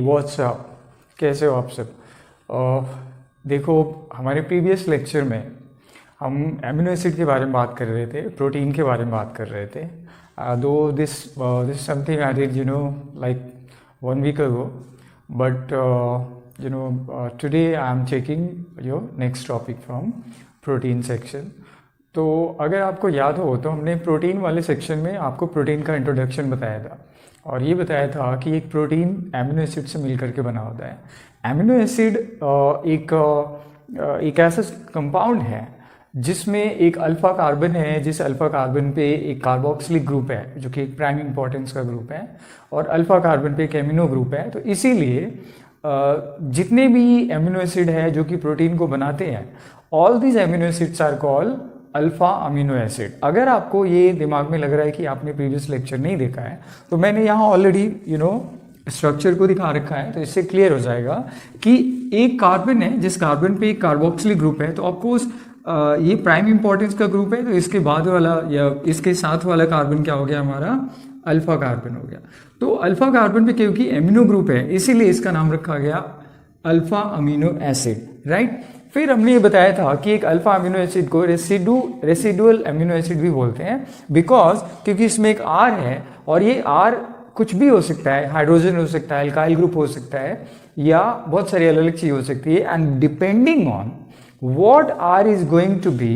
WhatsApp, कैसे हो आप सब। देखो, हमारे प्रीवियस लेक्चर में हम एमिनो एसिड के बारे में बात कर रहे थे, प्रोटीन के बारे में बात कर रहे थे। दो this something I did like 1 week ago, but today I am taking your next topic from protein section. तो अगर आपको याद हो तो हमने प्रोटीन वाले सेक्शन में आपको प्रोटीन का इंट्रोडक्शन बताया था और ये बताया था कि एक प्रोटीन एमिनो एसिड से मिलकर के बना होता है। एमिनो एसिड एक ऐसा कंपाउंड है जिसमें एक अल्फा कार्बन है, जिस अल्फा कार्बन पे एक कार्बोक्सिलिक ग्रुप है जो कि एक प्राइम इंपॉर्टेंस का ग्रुप है, और अल्फा कार्बन पे एक एमिनो ग्रुप है। तो इसीलिए जितने भी एमिनो एसिड है जो कि प्रोटीन को बनाते हैं, all these amino acids are called alpha amino acid. अगर आपको ये दिमाग में लग रहा है कि आपने प्रीवियस लेक्चर नहीं देखा है तो मैंने यहाँ ऑलरेडी स्ट्रक्चर को दिखा रखा है, तो इससे क्लियर हो जाएगा कि एक कार्बन है जिस कार्बन पे एक कार्बोक्सिलिक ग्रुप है। तो ऑफकोर्स ये प्राइम इंपॉर्टेंस का ग्रुप है, तो इसके बाद वाला या इसके साथ वाला कार्बन क्या हो गया, हमारा अल्फा कार्बन हो गया। तो अल्फा कार्बन पे क्योंकि एमिनो ग्रुप है इसीलिए इसका नाम रखा गया अल्फा अमीनो एसिड, राइट। फिर हमने ये बताया था कि एक अल्फा अमीनो एसिड को रेसिडुअल अमीनो एसिड भी बोलते हैं, बिकॉज क्योंकि इसमें एक आर है और ये आर कुछ भी हो सकता है, हाइड्रोजन हो सकता है, अल्काइल ग्रुप हो सकता है, या बहुत सारी अलग अलग चीज हो सकती है। And depending on what R is going to be,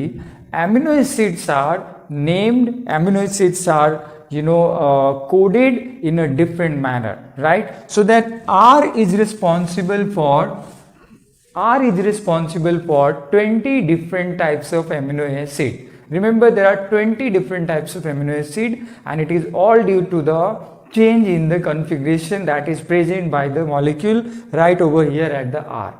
amino acids are named, amino acids are coded in a different manner, right? So that R is responsible for 20 different types of amino acid. Remember, there are 20 different types of amino acid and it is all due to the change in the configuration that is present by the molecule right over here at the R.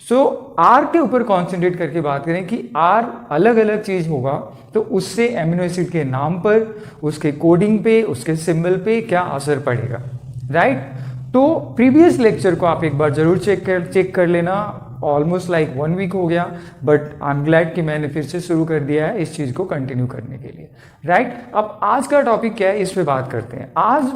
So R के ऊपर concentrate करके बात करें कि are अलग अलग चीज होगा तो उससे एमिनो एसिड के नाम पर, उसके कोडिंग पे, उसके सिंबल पे क्या असर पड़ेगा, राइट। तो प्रीवियस लेक्चर को आप एक बार जरूर चेक कर लेना। ऑलमोस्ट लाइक 1 week हो गया, बट आई एम ग्लैड कि मैंने फिर से शुरू कर दिया है इस चीज को कंटिन्यू करने के लिए, राइट। अब आज का टॉपिक क्या है, इस पे बात करते हैं। आज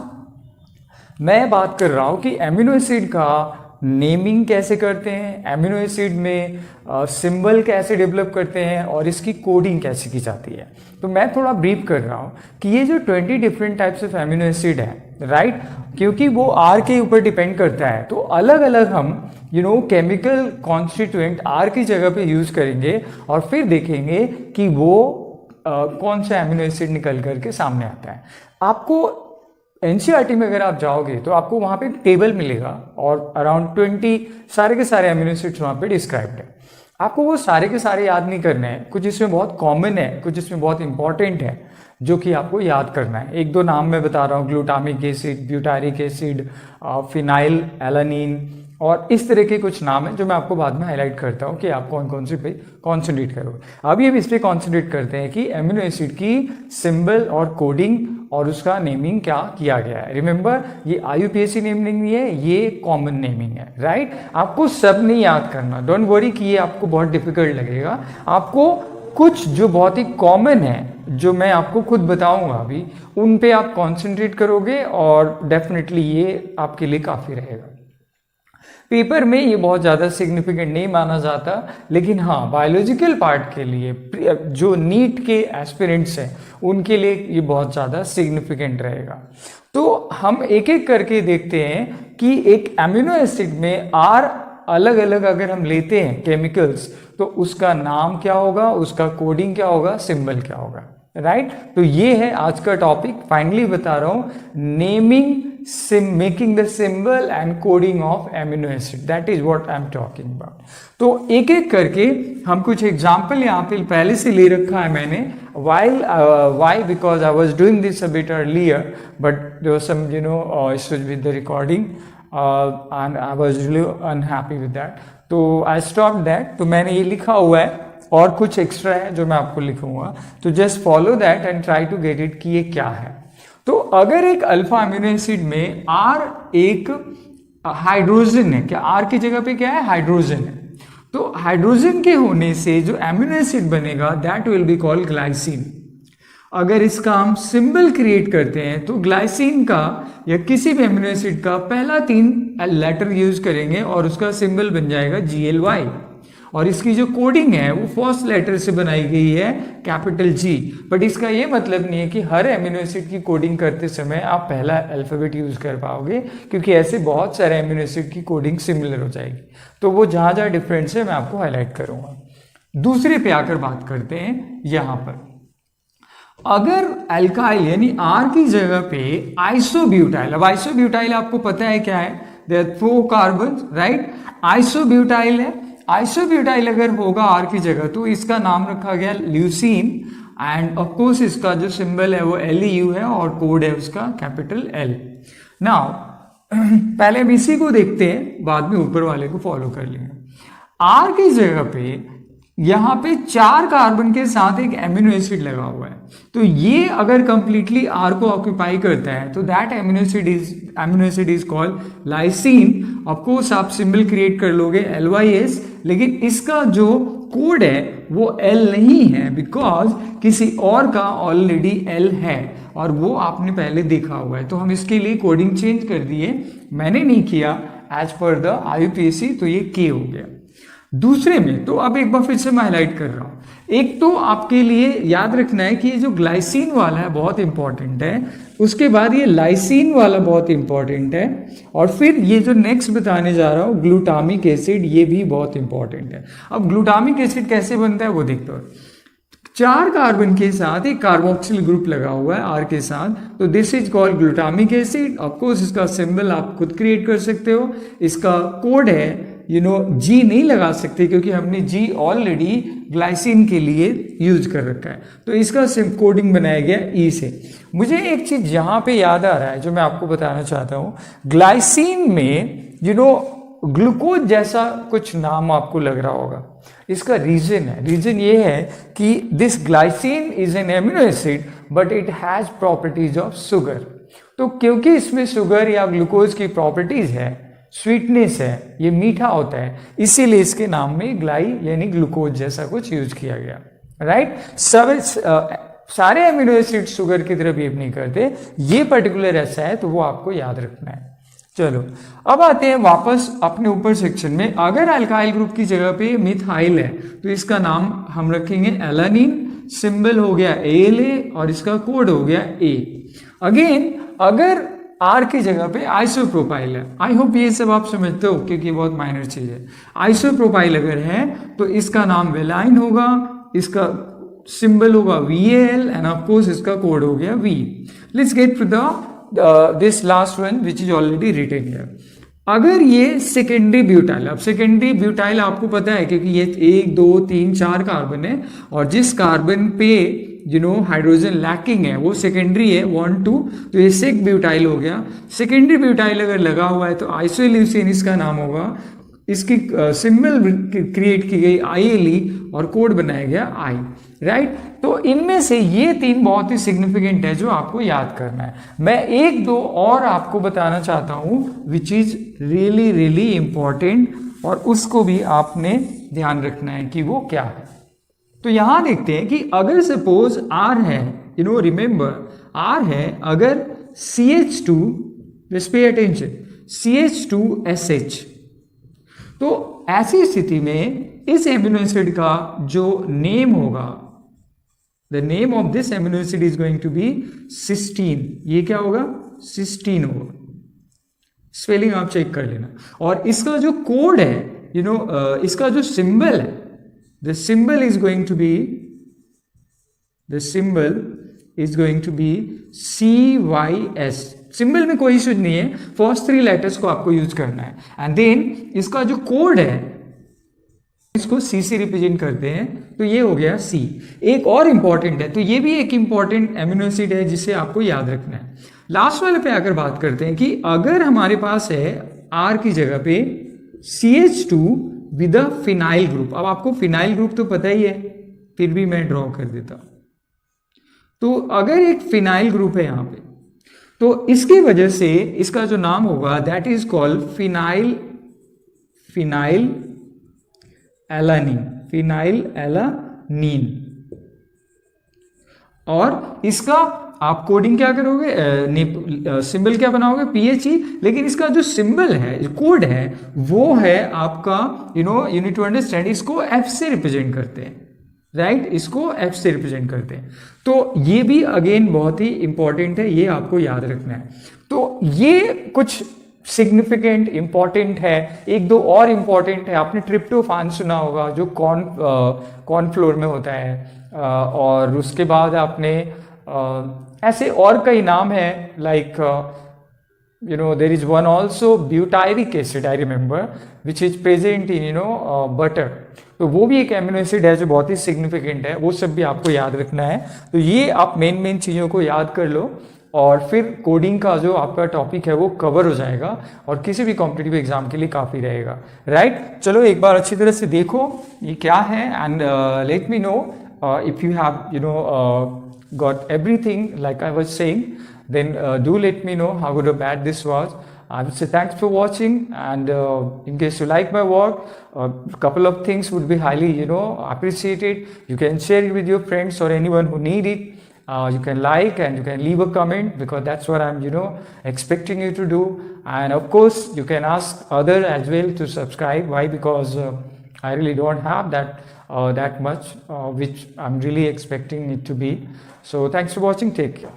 मैं बात कर रहा हूं कि एमिनो एसिड का नेमिंग कैसे करते हैं, एमिनो एसिड में सिंबल कैसे डेवलप करते हैं और इसकी कोडिंग कैसे की जाती है। तो मैं थोड़ा ब्रीफ कर रहा हूँ कि ये जो 20 different types of amino acid है, राइट, क्योंकि वो आर के ऊपर डिपेंड करता है, तो अलग अलग हम केमिकल कॉन्स्टिट्यूएंट आर की जगह पे यूज करेंगे और फिर देखेंगे कि वो कौन सा एमिनो एसिड निकल करके सामने आता है। आपको एनसीईआरटी में अगर आप जाओगे तो आपको वहां पे टेबल मिलेगा और अराउंड 20 सारे के सारे एमिनो एसिड्स वहां पे डिस्क्राइब्ड है। आपको वो सारे के सारे याद नहीं करने हैं, कुछ इसमें बहुत कॉमन है, कुछ इसमें बहुत इंपॉर्टेंट है जो कि आपको याद करना है। 1-2 नाम मैं बता रहा हूँ, glutamic acid, butyric acid, phenyl alanine, और इस तरह के कुछ नाम हैं जो मैं आपको बाद में हाईलाइट करता हूँ कि आप कौन कौन से पे कॉन्सेंट्रेट करोगे। अभी हम इस पे कॉन्सेंट्रेट करते हैं कि एमिनो एसिड की सिंबल और कोडिंग और उसका नेमिंग क्या किया गया है। रिमेंबर, ये IUPAC नेमिंग नहीं है, ये कॉमन नेमिंग है, राइट। आपको सब नहीं याद करना, डोंट वरी कि ये आपको बहुत डिफिकल्ट लगेगा। आपको कुछ जो बहुत ही कॉमन है, जो मैं आपको खुद बताऊंगा अभी, उन पे आप कॉन्सेंट्रेट करोगे और डेफिनेटली ये आपके लिए काफ़ी रहेगा। पेपर में ये बहुत ज़्यादा सिग्निफिकेंट नहीं माना जाता, लेकिन हाँ, बायोलॉजिकल पार्ट के लिए जो नीट के एस्पिरेंट्स हैं उनके लिए ये बहुत ज़्यादा सिग्निफिकेंट रहेगा। तो हम एक एक करके देखते हैं कि एक एमिनो एसिड में आर अलग अलग अगर हम लेते हैं केमिकल्स, तो उसका नाम क्या होगा, उसका कोडिंग क्या होगा, सिंबल क्या होगा, राइट। तो ये है आज का टॉपिक। फाइनली बता रहा हूँ, naming, making the symbol and coding of amino acid, that is what I am talking about. तो एक एक करके हम कुछ एग्जांपल यहाँ पे पहले से ले रखा है मैंने, why because I was doing this a bit earlier, but there was some issues with the recording and I was really unhappy with that, तो आई स्टॉप दैट। तो मैंने ये लिखा हुआ है और कुछ एक्स्ट्रा है जो मैं आपको लिखूंगा, तो just follow that and try to get it कि ये क्या है। तो अगर एक अल्फा अमीनो एसिड में आर एक हाइड्रोजन है, क्या आर की जगह पे क्या है, हाइड्रोजन है, तो हाइड्रोजन के होने से जो एमिनो एसिड बनेगा that will be called glycine. अगर इसका हम सिंबल क्रिएट करते हैं तो ग्लाइसिन का या किसी भी अमीनो एसिड का पहला 3 लेटर यूज करेंगे और उसका सिंबल बन जाएगा GLY। और इसकी जो कोडिंग है वो फर्स्ट लेटर से बनाई गई है कैपिटल G। बट इसका ये मतलब नहीं है कि हर अमीनो एसिड की कोडिंग करते समय आप पहला अल्फाबेट यूज कर पाओगे, क्योंकि ऐसे बहुत सारे अमीनो एसिड की कोडिंग सिमिलर हो जाएगी। तो वो जहाँ जहाँ डिफरेंस है मैं आपको हाईलाइट करूँगा। दूसरे पे आकर बात करते हैं। यहाँ पर अगर अल्काइल यानी R की जगह पे आइसोब्यूटाइल, अब आइसोब्यूटाइल आपको पता है क्या है, there are 4 carbon, right. Isobutyl है, आइसोब्यूटाइल अगर होगा R की जगह तो इसका नाम रखा गया ल्यूसीन। एंड ऑफ कोर्स इसका जो सिंबल है वो LEU है और कोड है उसका कैपिटल L। नाउ पहले हम इसी को देखते हैं, बाद में ऊपर वाले को फॉलो कर लेंगे। R की जगह पे यहाँ पे 4 कार्बन के साथ एक एमिनो एसिड लगा हुआ है, तो ये अगर कंप्लीटली R को ऑक्यूपाई करता है तो that amino acid is called lysine. Of course आप सिंबल क्रिएट कर लोगे LYS, लेकिन इसका जो कोड है वो L नहीं है, बिकॉज किसी और का ऑलरेडी L है और वो आपने पहले देखा हुआ है। तो हम इसके लिए कोडिंग चेंज कर दिए, मैंने नहीं किया एज पर द IUPAC, तो ये K हो गया। दूसरे में तो अब एक बार फिर से मैं हाईलाइट कर रहा हूँ, एक तो आपके लिए याद रखना है कि ये जो ग्लाइसिन वाला है बहुत इंपॉर्टेंट है, उसके बाद ये लाइसिन वाला बहुत इंपॉर्टेंट है, और फिर ये जो नेक्स्ट बताने जा रहा हूँ ग्लूटामिक एसिड, ये भी बहुत इंपॉर्टेंट है। अब ग्लूटामिक एसिड कैसे बनता है वो देखते हो। 4 कार्बन के साथ एक कार्बोक्सिल ग्रुप लगा हुआ है R के साथ, तो this is called glutamic acid. Of course इसका सिंबल आप खुद क्रिएट कर सकते हो, इसका कोड है G नहीं लगा सकते क्योंकि हमने G ऑलरेडी ग्लाइसिन के लिए यूज कर रखा है, तो इसका कोडिंग बनाया गया E से। मुझे एक चीज यहाँ पे याद आ रहा है जो मैं आपको बताना चाहता हूँ, ग्लाइसिन में ग्लूकोज जैसा कुछ नाम आपको लग रहा होगा, इसका रीजन ये है कि this glycine is an amino acid but it has properties of sugar. तो क्योंकि इसमें शुगर या ग्लूकोज की प्रॉपर्टीज है, स्वीटनेस है, ये मीठा होता है, इसीलिए इसके नाम में ग्लाई यानी ग्लूकोज जैसा कुछ यूज किया गया, राइट। सारे अमीनो एसिड शुगर की तरह बिहेव नहीं करते, ये पर्टिकुलर ऐसा है, तो वो आपको याद रखना है। चलो अब आते हैं वापस अपने ऊपर सेक्शन में। अगर अल्काइल ग्रुप की जगह पे मिथाइल है तो इसका नाम हम रखेंगे एलानिन, सिंबल हो गया ALA और इसका कोड हो गया A। अगेन अगर R की जगह पे आइसोप्रोपाइल है, आई होप ये सब आप समझते हो क्योंकि बहुत माइनर चीज है। आइसोप्रोपाइल अगर है तो इसका नाम वेलाइन होगा, इसका सिंबल होगा VAL एंड ऑफ कोर्स इसका कोड हो गया V। Let's get to the this last one which is already written here. अगर ये सेकेंडरी ब्यूटाइल, अब सेकेंडरी ब्यूटाइल आपको पता है क्योंकि ये 1 2 3 4 कार्बन है और जिस कार्बन पे हाइड्रोजन लैकिंग है वो सेकेंडरी है 1 2, तो ये सेक ब्यूटाइल हो गया। सेकेंडरी ब्यूटाइल अगर लगा हुआ है तो आइसोल्यूसिन इसका नाम होगा, इसकी सिंबल क्रिएट की गई ILE और कोड बनाया गया I, राइट। तो इनमें से ये 3 बहुत ही सिग्निफिकेंट है जो आपको याद करना है। मैं 1-2 और आपको बताना चाहता हूँ which is really really important, और उसको भी आपने ध्यान रखना है कि वो क्या है। तो यहां देखते हैं कि अगर सपोज R है, रिमेंबर R है, अगर CH2, just pay attention, CH2SH, तो ऐसी स्थिति में इस एमिनो एसिड का जो नेम होगा, the name of this amino acid is going to be cysteine. ये क्या होगा? सिस्टीन होगा। स्पेलिंग आप चेक कर लेना। और इसका जो कोड है, इसका जो सिंबल है, the symbol is going to be CYS। Symbol में कोई इशू नहीं है, फर्स्ट 3 लेटर्स को आपको यूज करना है। एंड देन इसका जो कोड है इसको C से रिप्रेजेंट करते हैं, तो ये हो गया C। एक और इंपॉर्टेंट है, तो ये भी एक इंपॉर्टेंट एमिनो एसिड है जिसे आपको याद रखना है। लास्ट वाले पे आकर बात करते हैं कि अगर हमारे पास है R की जगह पे CH2 with a phenyl group. अब आपको फिनाइल ग्रुप तो पता ही है, फिर भी मैं ड्रॉ कर देता। तो अगर एक फिनाइल ग्रुप है यहां पे, तो इसकी वजह से इसका जो नाम होगा that is called phenyl alanine. और इसका आप कोडिंग क्या करोगे, सिंबल क्या बनाओगे, PHE, लेकिन इसका जो सिंबल है, जो कोड है, वो है आपका यू नीड टू अंडरस्टैंड, इसको F से रिप्रेजेंट करते हैं, राइट, इसको F से रिप्रेजेंट करते हैं। तो ये भी अगेन बहुत ही इंपॉर्टेंट है, ये आपको याद रखना है। तो ये कुछ सिग्निफिकेंट इंपॉर्टेंट है। एक दो और इंपॉर्टेंट है, आपने ट्रिप्टोफान सुना होगा जो कॉर्नफ्लोर में होता है, और उसके बाद आपने ऐसे और कई नाम है, like there is one also butyric acid, I remember, which is present in butter. तो वो भी एक एमिनो एसिड है जो बहुत ही सिग्निफिकेंट है, वो सब भी आपको याद रखना है। तो ये आप मेन चीज़ों को याद कर लो, और फिर कोडिंग का जो आपका टॉपिक है वो कवर हो जाएगा, और किसी भी कॉम्पिटिटिव एग्जाम के लिए काफ़ी रहेगा, राइट। चलो एक बार अच्छी तरह से देखो ये क्या है, and let me know if you have got everything like I was saying, then do let me know how good or bad this was. I would say thanks for watching, and in case you like my work, a couple of things would be highly appreciated. You can share it with your friends or anyone who need it. You can like and you can leave a comment, because that's what I'm expecting you to do. And of course you can ask other as well to subscribe. Why? Because I really don't have that much which I'm really expecting it to be. So thanks for watching. Take care.